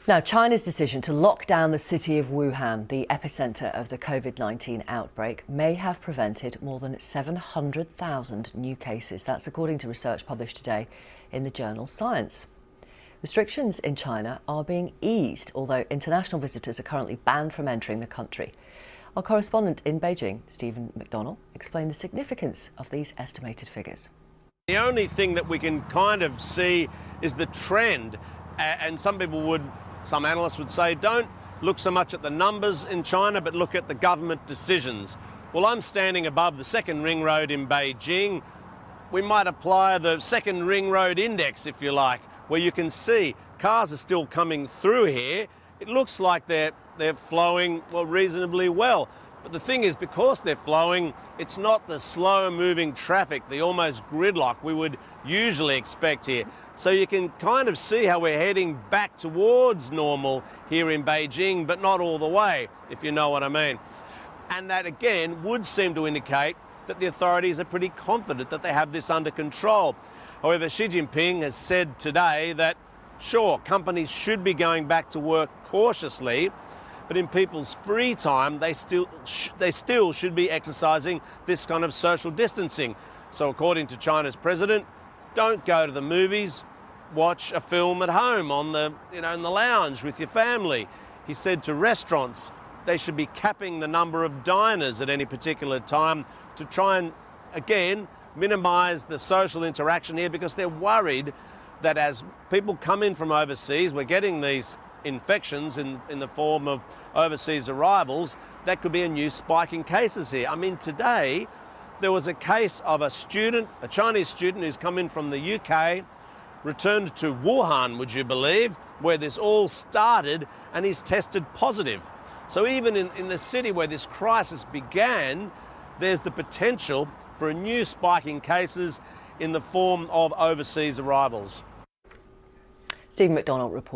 Now, China's decision to lock down the city of Wuhan, the epicenter of the COVID-19 outbreak, may have prevented more than 700,000 new cases. That's according to research published today in the journal Science. Restrictions in China are being eased, although international visitors are currently banned from entering the country. Our correspondent in Beijing, Stephen McDonald, explained the significance of these estimated figures. The only thing that we can kind of see is the trend, and some analysts would say, don't look so much at the numbers in China, but look at the government decisions. Well, I'm standing above the second ring road in Beijing. We might apply the second ring road index, if you like, where you can see cars are still coming through here. It looks like they're flowing, well, reasonably well. But the thing is, because they're flowing, it's not the slow-moving traffic, the almost gridlock we would usually expect here. So you can kind of see how we're heading back towards normal here in Beijing, but not all the way, if you know what I mean. And that, again, would seem to indicate that the authorities are pretty confident that they have this under control. However, Xi Jinping has said today that, sure, companies should be going back to work cautiously, but in people's free time, they still should be exercising this kind of social distancing. So according to China's president, don't go to the movies, watch a film at home in the lounge with your family. He said to restaurants, they should be capping the number of diners at any particular time to try and, again, minimize the social interaction here, because they're worried that as people come in from overseas, we're getting these infections in the form of overseas arrivals. That could be a new spike in cases here. I mean, today there was a case of a Chinese student who's come in from the UK, returned to Wuhan, would you believe, where this all started, and he's tested positive. So even in the city where this crisis began, there's the potential for a new spike in cases in the form of overseas arrivals. Stephen McDonald reporting.